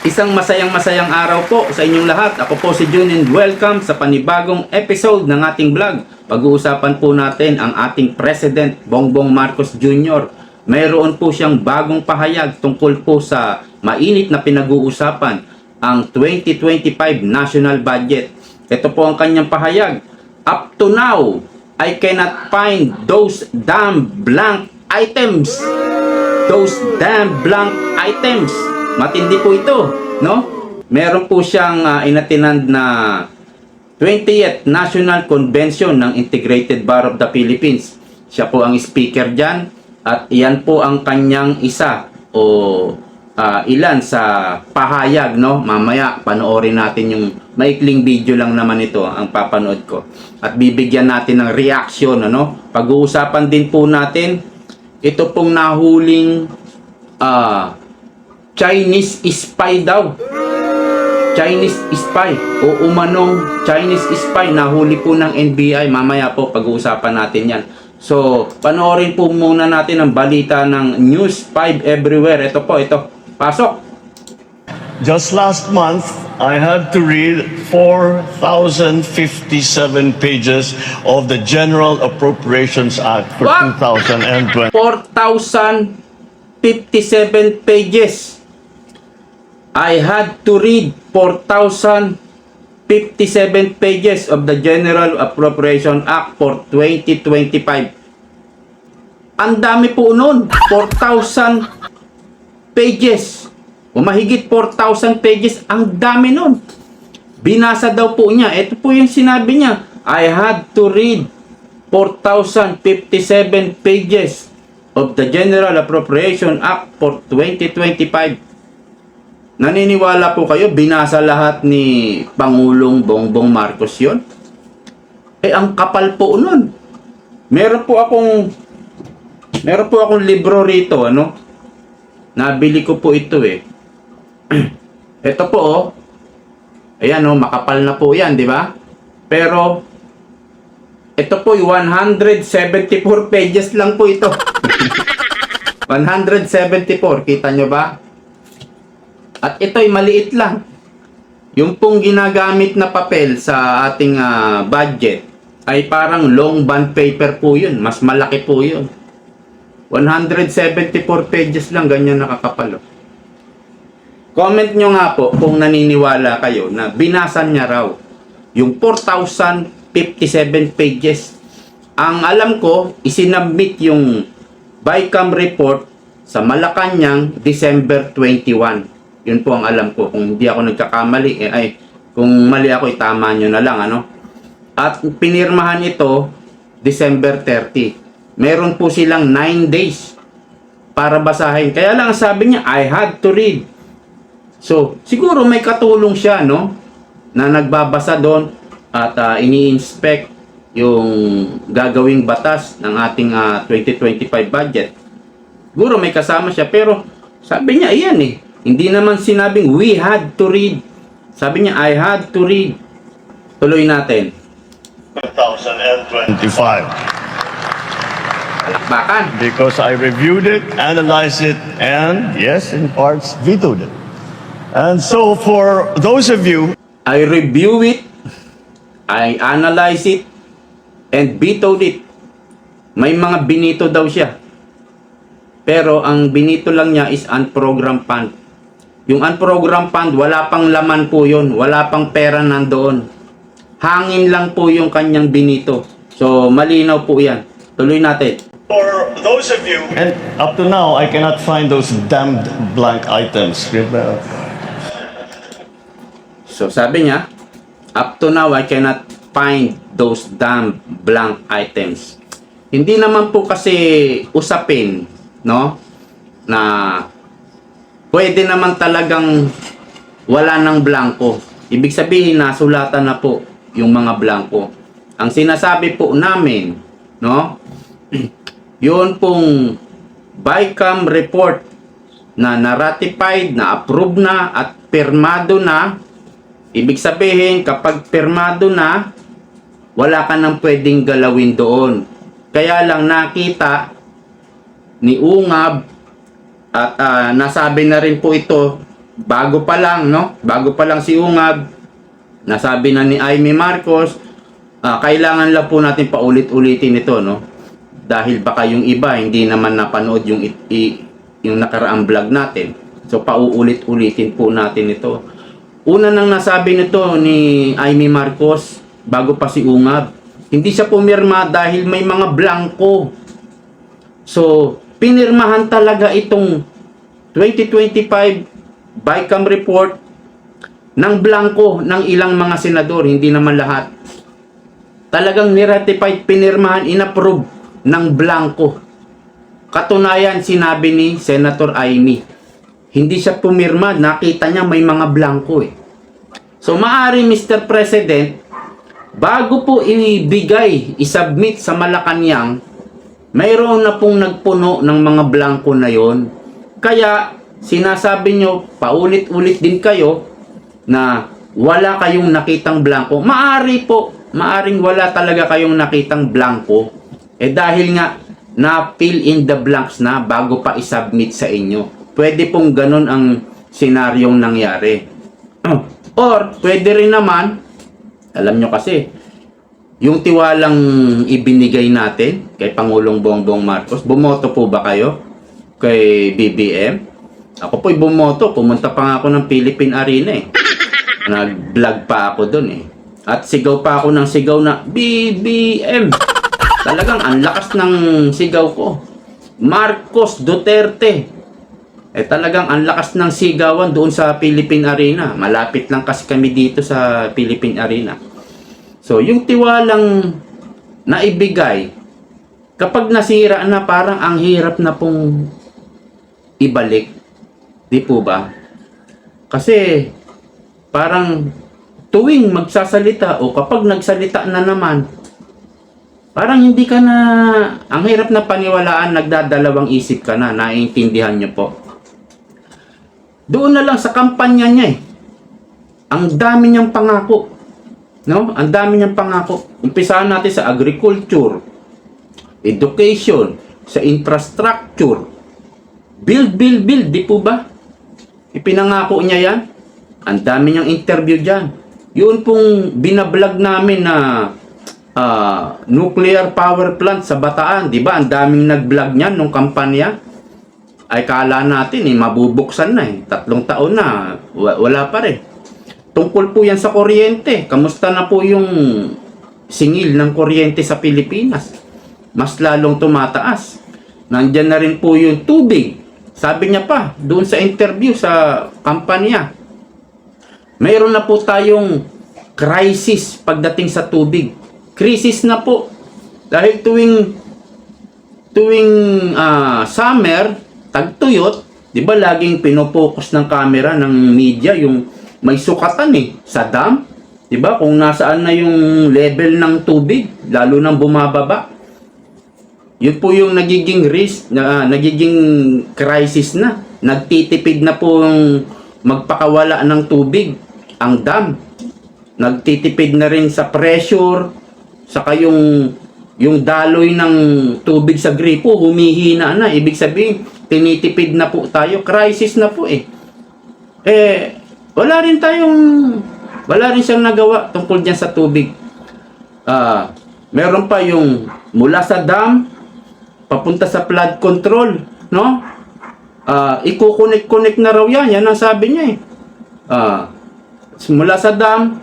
Isang masayang araw po sa inyong lahat. Ako po si Jun and welcome sa panibagong episode ng ating vlog. Pag-uusapan po natin ang ating President Bongbong Marcos Jr. Mayroon po siyang bagong pahayag tungkol po sa mainit na pinag-uusapan, ang 2025 National Budget. Ito po ang kanyang pahayag. Up to now, I cannot find those damn blank items. Those damn blank items. Matindi po ito, no? Meron po siyang inatinand na 20th National Convention ng Integrated Bar of the Philippines. Siya po ang speaker dyan at iyan po ang kanyang isa o ilan sa pahayag, no? Mamaya panoorin natin yung maikling video lang naman ito ang papanood ko. At bibigyan natin ng reaction, ano? Pag-uusapan din po natin ito pong nahuling Chinese spy daw. Chinese spy o umanong Chinese spy nahuli po ng NBI. Mamaya po pag-uusapan natin yan. So, panoorin po muna natin ang balita ng News 5 Everywhere. Ito po, ito. Pasok! Just last month, I had to read 4,057 pages of the General Appropriations Act for What? 2020. 4,057 pages. I had to read 4,057 pages of the General Appropriation Act for 2025. Ang dami po nun. 4,000 pages. O mahigit 4,000 pages. Ang dami nun. Binasa daw po niya. Ito po yung sinabi niya. I had to read 4,057 pages of the General Appropriation Act for 2025. Naniniwala po kayo, binasa lahat ni Pangulong Bongbong Marcos yon? Ang kapal po nun. Meron po akong libro rito, ano? Nabili ko po ito eh. Ito po oh. Ayan oh, makapal na po yan, di ba? Pero ito po 174 pages lang po ito. 174, kita nyo ba? At ito'y maliit lang. Yung pong ginagamit na papel sa ating budget ay parang long bond paper po yun. Mas malaki po yun. 174 pages lang, ganyan nakakapal. Comment nyo nga po kung naniniwala kayo na binasan niya raw yung 4,057 pages. Ang alam ko, isinabmit yung BICAM report sa Malacanang December 21. Yun po ang alam ko. Kung hindi ako nagkakamali, kung mali ako, itama nyo na lang, ano? At pinirmahan ito December 30. Meron po silang 9 days para basahin. Kaya lang sabi niya, I had to read. So, siguro may katulong siya, no? Na nagbabasa doon at ini-inspect yung gagawing batas ng ating 2025 budget. Siguro may kasama siya, pero sabi niya, ayan eh. Hindi naman sinabing we had to read. Sabi niya, I had to read. Tuloy natin. 2025. Bakit? Because I reviewed it, analyzed it, and yes, in parts, vetoed it. And so for those of you, I review it, I analyze it, and vetoed it. May mga binito daw siya. Pero ang binito lang niya is unprogrammed fund. Yung unprogrammed fund, wala pang laman po yun. Wala pang pera nandoon. Hangin lang po yung kanyang binito. So, malinaw po yan. Tuloy natin. for those of you, and up to now, I cannot find those damned blank items. So, sabi niya, up to now, I cannot find those damn blank items. Hindi naman po kasi usapin, no? Na pwede naman talagang wala ng blanco. Ibig sabihin, nasulatan na po yung mga blanco. Ang sinasabi po namin, no? Yun pong BICAM report na na-ratified, na-approve na at pirmado na. Ibig sabihin, kapag pirmado na, wala ka nang pwedeng galawin doon. Kaya lang nakita ni Ungab at nasabi na rin po ito bago pa lang, no? Bago pa lang si Ungab, nasabi na ni Amy Marcos, kailangan lang po natin paulit-ulitin ito, no? Dahil baka yung iba hindi naman napanood yung nakaraang vlog natin. So pauulit-ulitin po natin ito. Una nang nasabi nito ni Amy Marcos bago pa si Ungab, hindi siya pumirma dahil may mga blanco. So pinirmahan talaga itong 2025 BICAM report ng blanco ng ilang mga senador, hindi naman lahat. Talagang niratified, pinirmahan, inapprove ng blanco. Katunayan, sinabi ni Senator Amy, hindi siya pumirma, nakita niya may mga blanco eh. So maari, Mr. President, bago po ibigay, isubmit sa Malacanang, mayroon na pong nagpuno ng mga blanco na yon. Kaya sinasabi nyo, paulit-ulit din kayo na wala kayong nakitang blanco. Maari po, maaring wala talaga kayong nakitang blanco. Dahil nga, na-fill in the blanks na bago pa isubmit sa inyo. Pwede pong ganun ang senaryong nangyari. Or, pwede rin naman, alam nyo kasi, yung tiwalang ibinigay natin kay Pangulong Bongbong Marcos, bumoto po ba kayo kay BBM? Ako po'y bumoto, pumunta pa nga ako ng Philippine Arena eh. Nag-vlog pa ako dun eh. At sigaw pa ako ng sigaw na BBM. Talagang ang lakas ng sigaw ko. Marcos Duterte. Talagang ang lakas ng sigawan doon sa Philippine Arena. Malapit lang kasi kami dito sa Philippine Arena. So, yung tiwalang naibigay, kapag nasira na, parang ang hirap na pong ibalik. Di po ba? Kasi, parang tuwing magsasalita o kapag nagsalita na naman, parang hindi ka na, ang hirap na paniwalaan, nagdadalawang isip ka na, naiintindihan nyo po. Doon na lang sa kampanya niya eh. Ang dami niyang pangako. No? Ang dami niyang pangako. Umpisahan natin sa agriculture, education, sa infrastructure, build, di po ba? Ipinangako niya yan. Ang dami niyang interview dyan. Yun pong binablog namin na nuclear power plant sa Bataan, di ba? Ang daming nag-vlog niyan nung kampanya. Ay kala natin mabubuksan na eh. 3 taon na, wala pa rin. Tungkol po yan sa kuryente. Kamusta na po yung singil ng kuryente sa Pilipinas? Mas lalong tumataas. Nandyan na rin po yung tubig. Sabi niya pa, doon sa interview sa kampanya, mayroon na po tayong crisis pagdating sa tubig. Crisis na po. Dahil tuwing summer, tagtuyot, di ba laging pinopokus ng camera ng media yung may sukatan eh, sa dam. Di ba kung nasaan na yung level ng tubig, lalo nang bumababa. Yun po yung nagiging risk, nagiging crisis na. Nagtitipid na po yung magpakawala ng tubig, ang dam. Nagtitipid na rin sa pressure, saka yung daloy ng tubig sa gripo, humihina na. Ibig sabihin, tinitipid na po tayo. Crisis na po eh. Wala rin siyang nagawa tungkol dyan sa tubig. Meron pa yung mula sa dam, papunta sa flood control, no? Ikukunik-kunik na raw yan. Yan ang sabi niya eh. Mula sa dam,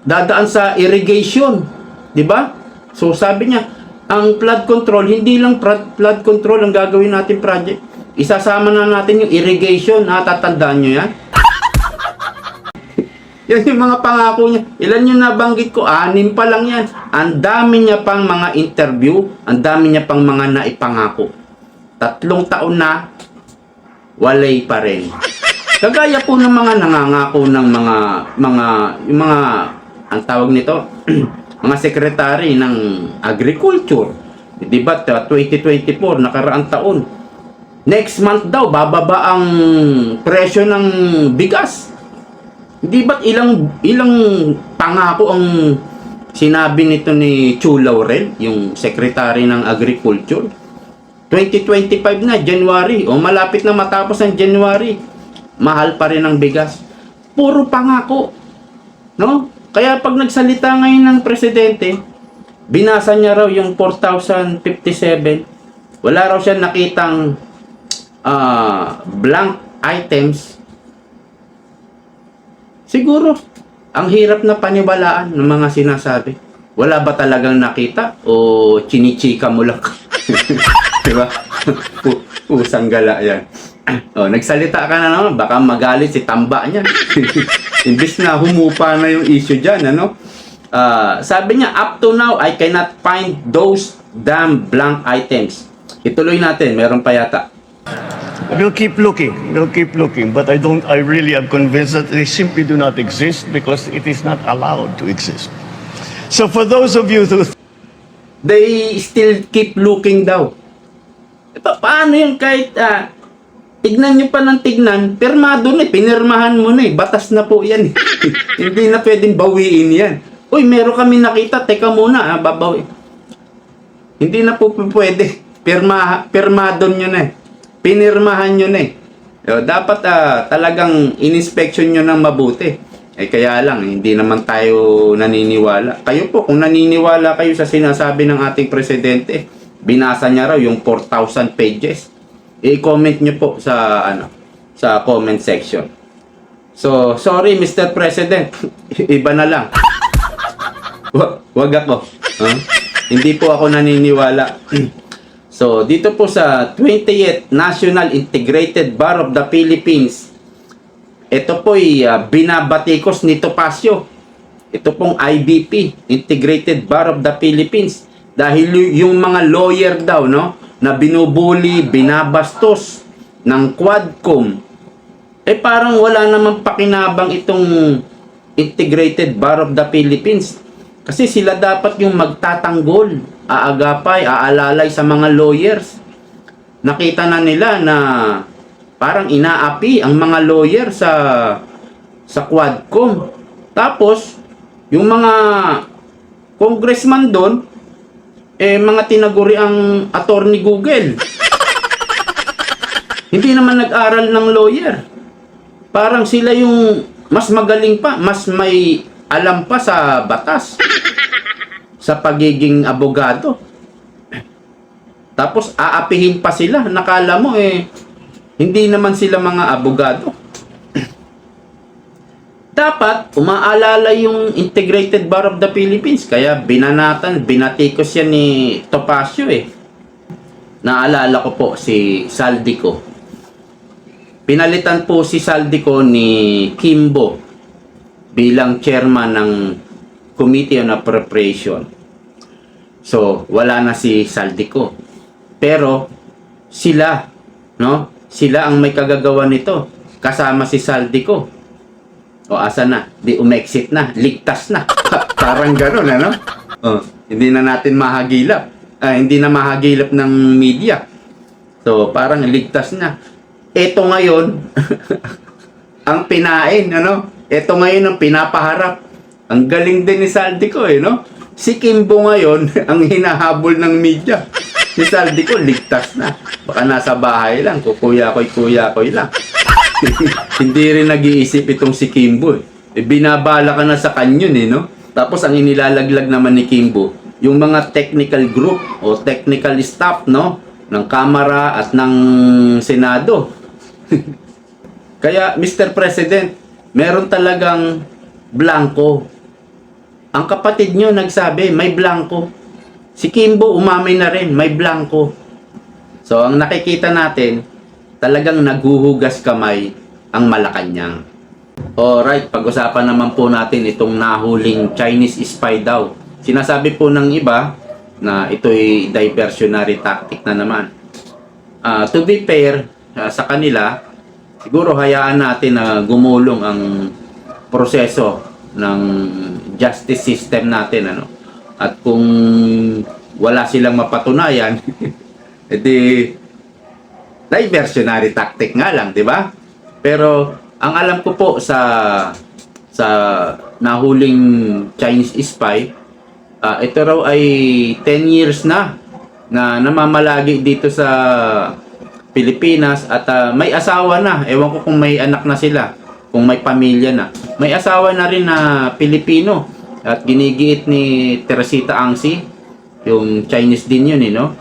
dadaan sa irrigation, di ba? So sabi niya, ang flood control, hindi lang flood control ang gagawin natin project. Isasama na natin yung irrigation, natatandaan nyo yan? Yan yung mga pangako niya. Ilan yung nabanggit ko? 6 pa lang yan. Ang dami niya pang mga interview, ang dami niya pang mga naipangako. 3 taon na, walay pa rin. Kagaya po ng mga nangangako ng yung mga ang tawag nito, mga sekretary ng agriculture. Di ba, 2024, nakaraang taon. Next month daw, bababa ang presyo ng bigas. Di ba't ilang pangako ang sinabi nito ni Chu Laurel, yung secretary ng agriculture? 2025 na, January, o malapit na matapos ang January, mahal pa rin ang bigas. Puro pangako, no? Kaya pag nagsalita ngayon ng presidente, binasa niya raw yung 4,057. Wala raw siya nakitang blank items. Siguro, ang hirap na paniwalaan ng mga sinasabi. Wala ba talagang nakita o chinichika mo lang? Diba? Pusang gala yan. Oh, nagsalita ka na naman, baka magalit si tamba niya. Imbis na humupa na yung issue dyan, ano? Sabi niya, up to now, I cannot find those damn blank items. Ituloy natin, meron pa yata. We'll keep looking. We'll keep looking. But I really am convinced that they simply do not exist because it is not allowed to exist. So for those of you who They still keep looking daw. Paano yun kahit tignan nyo pa ng tignan, pirmado na, pinirmahan mo na batas na po yan. Hindi na pwedeng bawiin yan. Uy, meron kami nakita, teka muna, babawi. Hindi na po pwede. Pirmado nyo na pinirmahan nyo na dapat talagang in-inspection nyo ng mabuti. Kaya lang, hindi naman tayo naniniwala. Kayo po, kung naniniwala kayo sa sinasabi ng ating presidente, binasa niya raw yung 4,000 pages. I-comment nyo po sa sa comment section. So, sorry Mr. President, iba na lang. Wag ako. Hindi po ako naniniwala. So, dito po sa 20th National Integrated Bar of the Philippines, ito po'y binabatikos ni Topacio. Ito pong IBP, Integrated Bar of the Philippines. Dahil yung mga lawyer daw, no, na binubuli, binabastos ng Quadcom, parang wala namang pakinabang itong Integrated Bar of the Philippines. Kasi sila dapat yung magtatanggol, aagapay, aalalay sa mga lawyers. Nakita na nila na parang inaapi ang mga lawyer sa Quadcom. Tapos, yung mga congressman doon, mga tinaguri ang attorney Google. Hindi naman nag-aral ng lawyer. Parang sila yung mas magaling pa, mas may alam pa sa batas, sa pagiging abogado. Tapos aapihin pa sila. Nakala mo hindi naman sila mga abogado. Dapat umaalala yung Integrated Bar of the Philippines. Kaya binatikos yan ni Topacio Naalala ko po si Saldico. Pinalitan po si Saldico ni Kimbo bilang chairman ng Committee on Appropriation. So, wala na si Saldico. Pero, sila, no? Sila ang may kagagawa nito. Kasama si Saldico. O, asa na? Di umexit na. Ligtas na. Parang gano'n, ano? Hindi na natin mahagilap. Hindi na mahagilap ng media. So, parang ligtas na. Ito ngayon, ang pinain, ano? Ito ngayon ang pinapaharap. Ang galing din ni Saldico, no? Si Kimbo ngayon, ang hinahabol ng media. Si Saldico, ligtas na. Baka nasa bahay lang, kuya-koy lang. Hindi rin nag-iisip itong si Kimbo. Binabala ka na sa kanyon, no? Tapos ang inilalaglag naman ni Kimbo, yung mga technical group o technical staff, no? Ng Kamara at ng Senado. Kaya, Mr. President, meron talagang blanco. Ang kapatid nyo nagsabi, may blanco. Si Kimbo umamay na rin, may blanco. So, ang nakikita natin, talagang naguhugas kamay ang Malacanang. Alright, pag-usapan naman po natin itong nahuling Chinese spy daw. Sinasabi po ng iba na ito'y diversionary tactic na naman. To be fair, sa kanila, siguro hayaan natin na gumulong ang proseso ng justice system natin, ano? At kung wala silang mapatunayan, edi diversionary tactic nga lang, di ba? Pero ang alam ko po sa nahuling Chinese spy, ito raw ay 10 years na na namamalagi dito sa Pilipinas at may asawa na. Ewan ko kung may anak na sila, kung may pamilya na. May asawa na rin na Pilipino at ginigiit ni Teresita Angsi, yung Chinese din yun, no?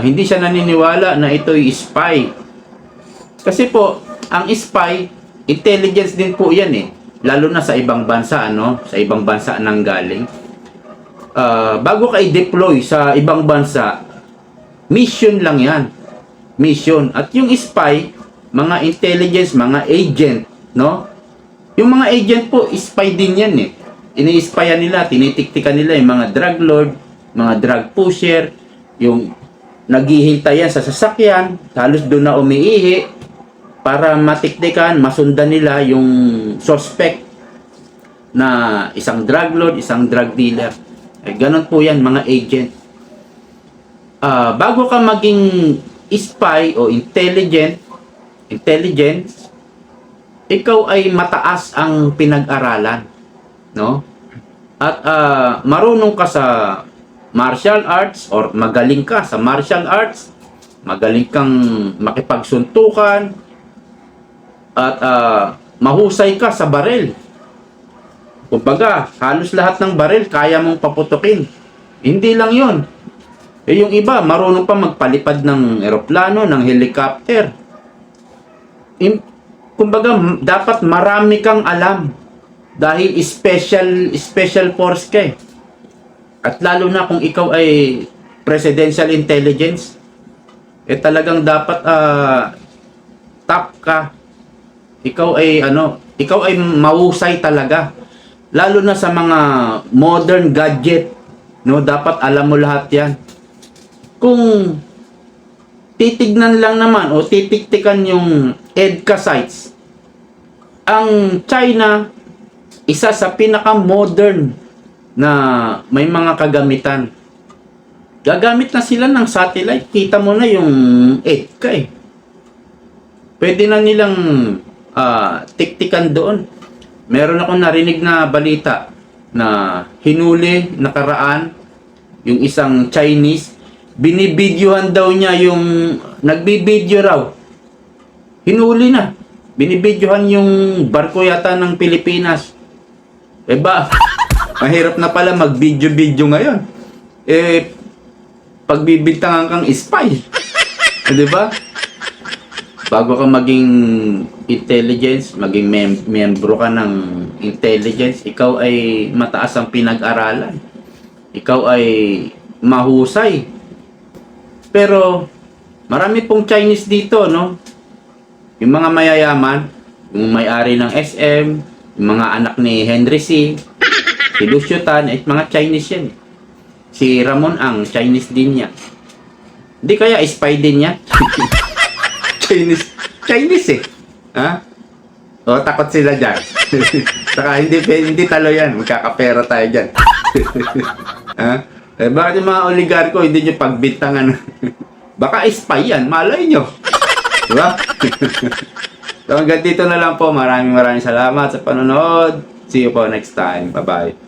Hindi siya naniniwala na ito'y spy. Kasi po, ang spy, intelligence din po yan lalo na sa ibang bansa, sa ibang bansa nang galing. Bago ka i-deploy sa ibang bansa, mission lang yan. Mission. At yung spy, mga intelligence, mga agent, no? Yung mga agent po, spy din yan Ini-spyan nila, tinitiktikan nila yung mga drug lord, mga drug pusher, yung naghihintayan sa sasakyan, halos doon na umiihi, para matiktikan, masundan nila yung suspect na isang drug lord, isang drug dealer. Ganon po yan, mga agent. Bago ka maging spy o intelligence, ikaw ay mataas ang pinag-aralan, no? At marunong ka sa martial arts or magaling ka sa martial arts, magaling kang makipagsuntukan, at mahusay ka sa baril. Kumbaga, halos lahat ng baril kaya mong paputukin. Hindi lang yun. Yung iba, marunong pa magpalipad ng eroplano, ng helicopter. Kumbaga, dapat marami kang alam. Dahil special force ka At lalo na kung ikaw ay presidential intelligence, talagang dapat top ka. Ikaw ay mahusay talaga. Lalo na sa mga modern gadget, no, dapat alam mo lahat 'yan. Kung titignan lang naman o titiktikan yung EDCA sites, ang China isa sa pinaka-modern na may mga kagamitan. Gagamit na sila ng satellite. Kita mo na yung EDCA Pwede na nilang tiktikan doon. Meron akong narinig na balita na hinuli nakaraan yung isang Chinese. Binibidyohan daw niya yung nagbibidyo raw. Hinuli na. Binibidyohan yung barko yata ng Pilipinas. Mahirap na pala mag-video-video ngayon. Pagbibintangan kang spy. Di ba? Bago ka maging intelligence, maging membro ka ng intelligence, ikaw ay mataas ang pinag-aralan. Ikaw ay mahusay. Pero marami pong Chinese dito, no? Yung mga mayayaman, yung may-ari ng SM, yung mga anak ni Henry C, si Lucio Tan, at mga Chinese yan. Si Ramon Ang, Chinese din niya. Hindi kaya spy din niya? Chinese Ha? O, takot sila dyan. Saka hindi talo yan. Magkakapera tayo dyan. Ha? Bakit yung mga oligarko hindi nyo pagbintangan? Baka spy yan. Malay nyo. Diba? So hanggang dito na lang po. Maraming salamat sa panonood. See you po next time. Bye-bye.